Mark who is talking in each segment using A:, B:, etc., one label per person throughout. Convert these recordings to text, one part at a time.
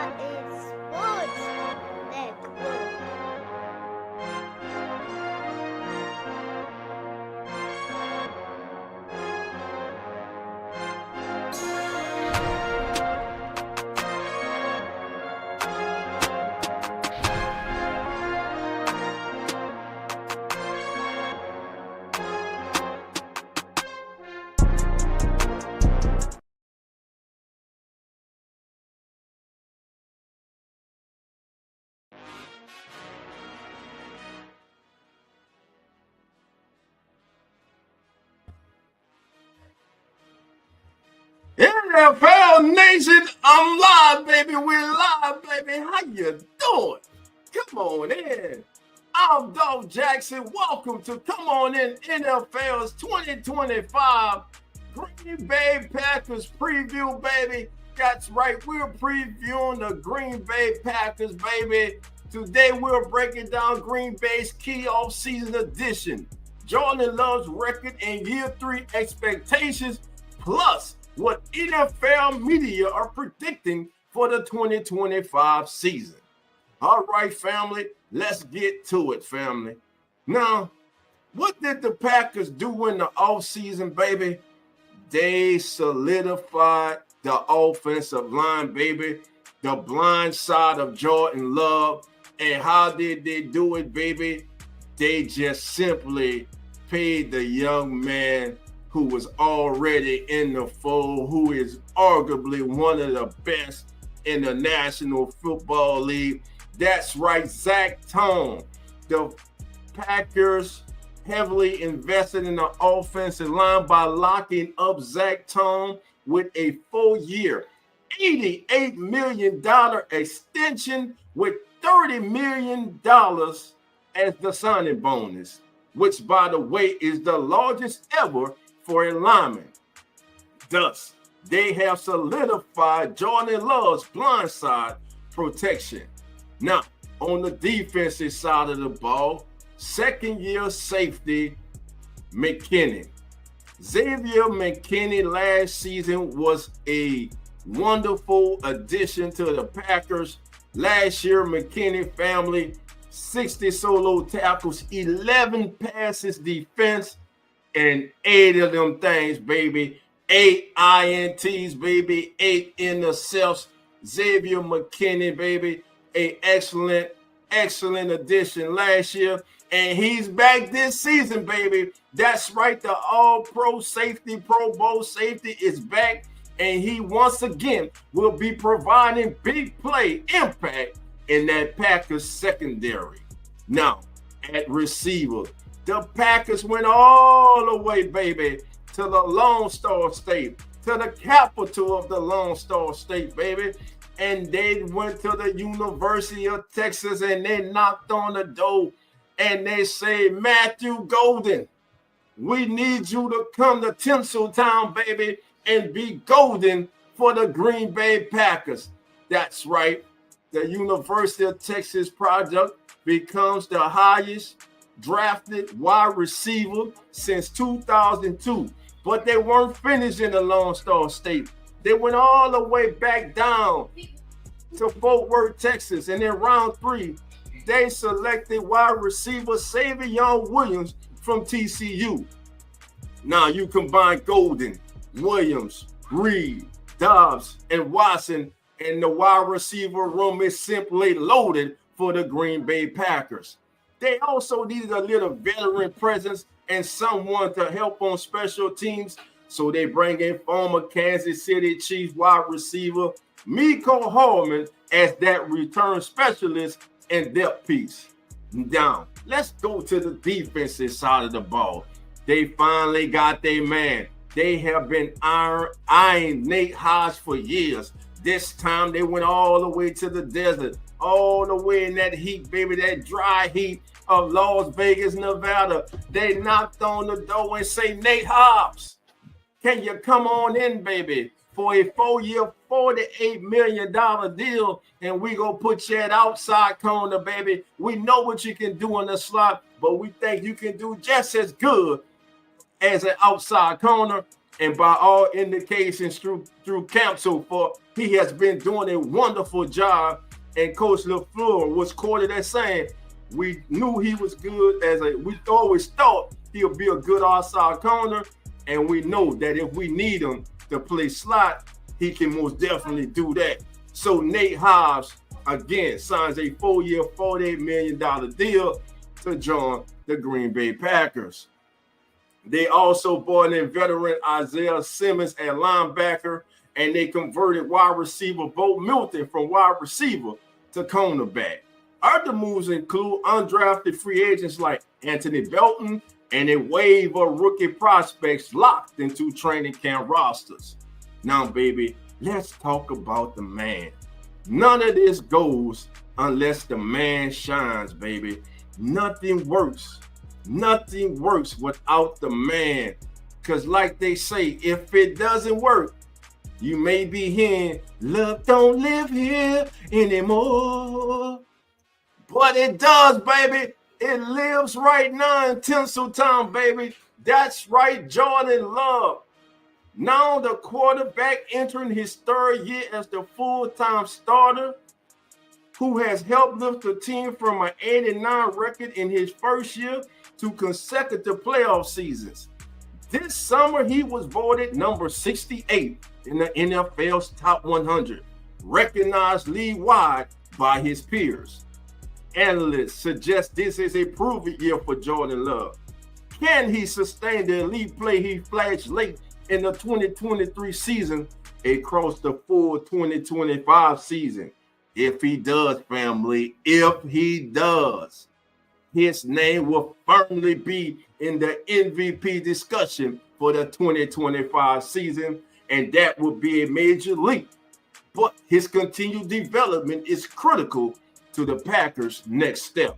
A: What is sports network?
B: NFL Nation, I'm live, baby. We're live, baby. How you doing? Come on in. I'm Dog Jackson. Welcome to Come On In NFL's 2025 Green Bay Packers preview, baby. That's right. We're previewing the Green Bay Packers, baby. Today, we're breaking down Green Bay's key offseason edition. Jordan Love's record and year 3 expectations, plus what NFL media are predicting for the 2025 season. All right, family, let's get to it, family. Now, what did the Packers do in the offseason, baby? They solidified the offensive line, baby, the blind side of Jordan Love. And how did they do it, baby? They just simply paid the young man who was already in the fold, who is arguably one of the best in the National Football League. That's right, Zach Tom. The Packers heavily invested in the offensive line by locking up Zach Tom with a 4-year, $88 million extension with $30 million as the signing bonus, which, by the way, is the largest ever for a lineman. Thus, they have solidified Jordan Love's blindside protection. Now, on the defensive side of the ball, second-year safety McKinney. Xavier McKinney last season was a wonderful addition to the Packers. Last year, McKinney family, 60 solo tackles, 11 passes defense, and 8 of them things, baby. 8 INTs, baby. 8 intercepts. Xavier McKinney, baby. A excellent addition last year. And he's back this season, baby. That's right. The all-pro safety, Pro Bowl safety is back. And he once again will be providing big play impact in that Packers secondary. Now, at receiver, the Packers went all the way, baby, to the Lone Star State, to the capital of the Lone Star State, baby. And they went to the University of Texas and they knocked on the door and they say, Matthew Golden, we need you to come to Tinseltown, baby, and be golden for the Green Bay Packers. That's right. The University of Texas project becomes the highest drafted wide receiver since 2002. But they weren't finished in the Lone Star State. They went all the way back down to Fort Worth, Texas. And in round 3, they selected wide receiver Xavier Williams from TCU. Now you combine Golden, Williams, Reed, Dobbs, and Watson, and the wide receiver room is simply loaded for the Green Bay Packers. They also needed a little veteran presence and someone to help on special teams, so they bring in former Kansas City Chiefs wide receiver Miko Hallman as that return specialist and depth piece. Now, let's go to the defensive side of the ball. They finally got their man. They have been eyeing Nate Hobbs for years. This time they went all the way to the desert, all the way in that heat, baby, that dry heat of Las Vegas, Nevada. They knocked on the door and say, Nate Hobbs, can you come on in, baby, for a 4-year, $48 million deal, and we gonna put you at outside corner, baby. We know what you can do in the slot, but we think you can do just as good as an outside corner. And by all indications through camp so far, he has been doing a wonderful job. And Coach LaFleur was quoted as saying, we knew he was good we always thought he'll be a good outside corner. And we know that if we need him to play slot, he can most definitely do that. So Nate Hobbs, again, signs a 4-year, $48 million deal to join the Green Bay Packers. They also brought in veteran Isaiah Simmons at linebacker, and they converted wide receiver Bo Milton from wide receiver to cornerback. Other moves include undrafted free agents like Anthony Belton and a wave of rookie prospects locked into training camp rosters. Now, baby, let's talk about the man. None of this goes unless the man shines, baby. Nothing works without the man. Because like they say, if it doesn't work, you may be hearing, love don't live here anymore. But it does, baby. It lives right now in Tinseltown, baby. That's right, Jordan Love. Now the quarterback entering his 3rd year as the full-time starter, who has helped lift the team from an 89 record in his first year to consecutive playoff seasons. This summer, he was voted number 68 in the NFL's top 100, recognized league-wide by his peers. Analysts suggest this is a proven year for Jordan Love. Can he sustain the elite play he flashed late in the 2023 season across the full 2025 season? If he does, family, if he does, his name will firmly be in the MVP discussion for the 2025 season, and that would be a major leap. But his continued development is critical to the Packers' next step.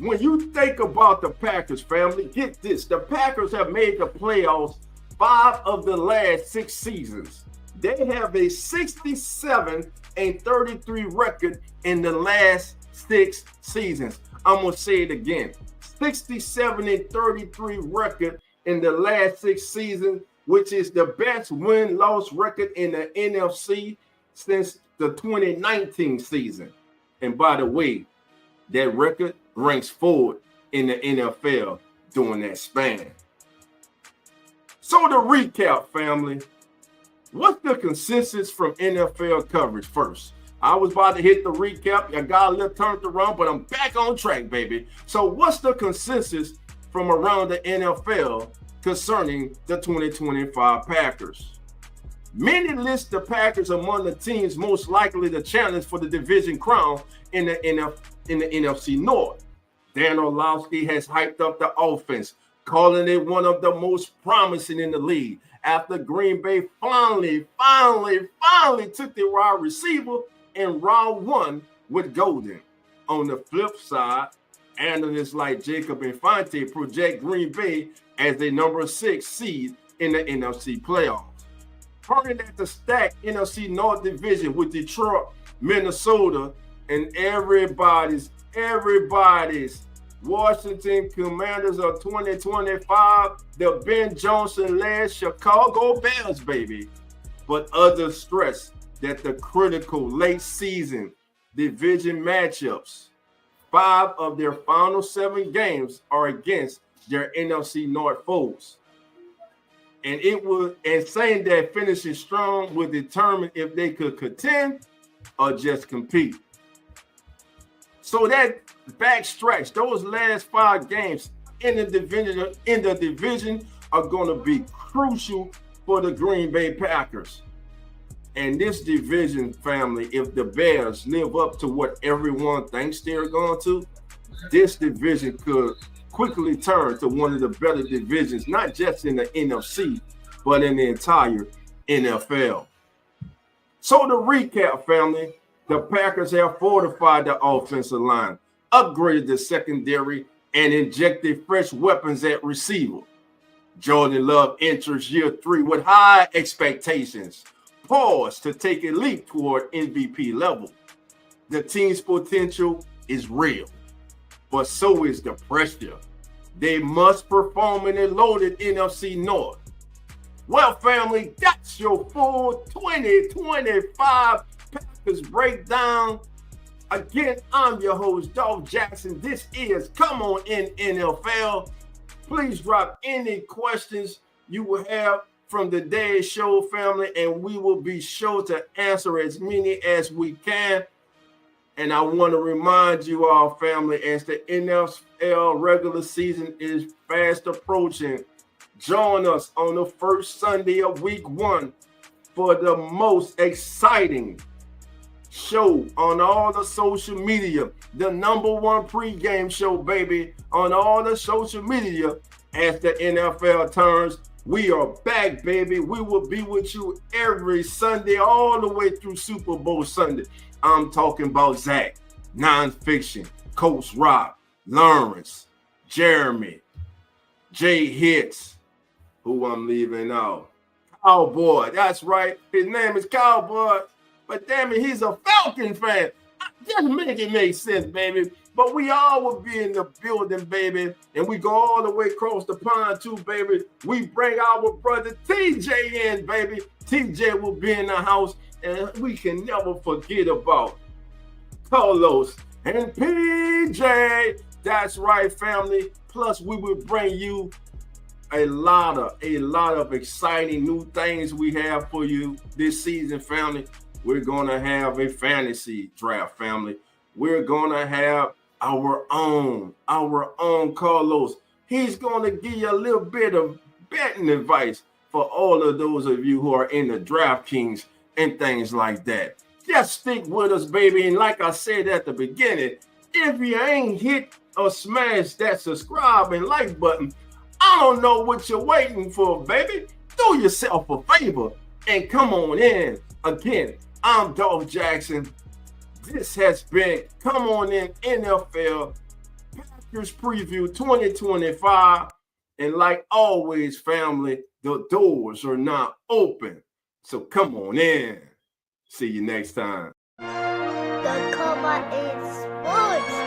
B: When you think about the Packers, family, get this. The Packers have made the playoffs 5 of the last 6 seasons. They have a 67-33 record in the last 6 seasons. I'm going to say it again. 67-33 record in the last 6 seasons, which is the best win-loss record in the NFC since the 2019 season. And by the way, that record ranks 4th in the NFL during that span. So to recap, family, what's the consensus from NFL coverage first? I was about to hit the recap. I got a little turned around, but I'm back on track, baby. So what's the consensus from around the NFL concerning the 2025 Packers? Many list the Packers among the teams most likely to challenge for the division crown in the NFC North. Dan Orlovsky has hyped up the offense, calling it one of the most promising in the league. After Green Bay finally took the wide receiver in round 1 with Golden. On the flip side, analysts like Jacob Infante project Green Bay as the number 6 seed in the NFC playoffs. Turning at the stacked NFC North division with Detroit, Minnesota, and everybody's Washington Commanders of 2025, the Ben Johnson-led Chicago Bears, baby. But others stress that the critical late season division matchups, 5 of their final 7 games are against their NFC North foes. And saying that finishing strong would determine if they could contend or just compete. So that backstretch, those last 5 games in the division are going to be crucial for the Green Bay Packers. And this division, family, if the Bears live up to what everyone thinks they're going to, this division could quickly turn to one of the better divisions, not just in the NFC, but in the entire NFL. So to recap, family, the Packers have fortified the offensive line, upgraded the secondary, and injected fresh weapons at receiver. Jordan Love enters year 3 with high expectations, poised to take a leap toward MVP level. The team's potential is real, but so is the pressure. They must perform in a loaded NFC North. Well, family, that's your full 2025 Packers breakdown. Again, I'm your host, Dolph Jackson. This is Come On In NFL. Please drop any questions you will have from today's show, family, and we will be sure to answer as many as we can. And I want to remind you all, family, as the NFL regular season is fast approaching, join us on the first Sunday of week 1 for the most exciting show on all the social media, the #1 pregame show, baby, on all the social media. As the NFL turns, we are back, baby. We will be with you every Sunday all the way through Super Bowl Sunday. I'm talking about Zach, Nonfiction, Coach Rob, Lawrence, Jeremy, Jay Hicks, who I'm leaving out. Cowboy, that's right. His name is Cowboy, but damn it, he's a Falcon fan. Just make it make sense, baby. But we all will be in the building, baby, and we go all the way across the pond too, baby. We bring our brother TJ in, baby. TJ will be in the house, and we can never forget about Carlos and PJ. That's right, family. Plus, we will bring you a lot of exciting new things we have for you this season, family. We're gonna have a fantasy draft, family. We're gonna have our own Carlos. He's gonna give you a little bit of betting advice for all of those of you who are in the DraftKings and things like that. Just stick with us, baby. And like I said at the beginning, if you ain't hit or smash that subscribe and like button, I don't know what you're waiting for, baby. Do yourself a favor and come on in. Again, I'm Dolph Jackson. This has been Come On In NFL Packers Preview 2025. And like always, family, the doors are not open. So come on in. See you next time.
A: The Come On In Sports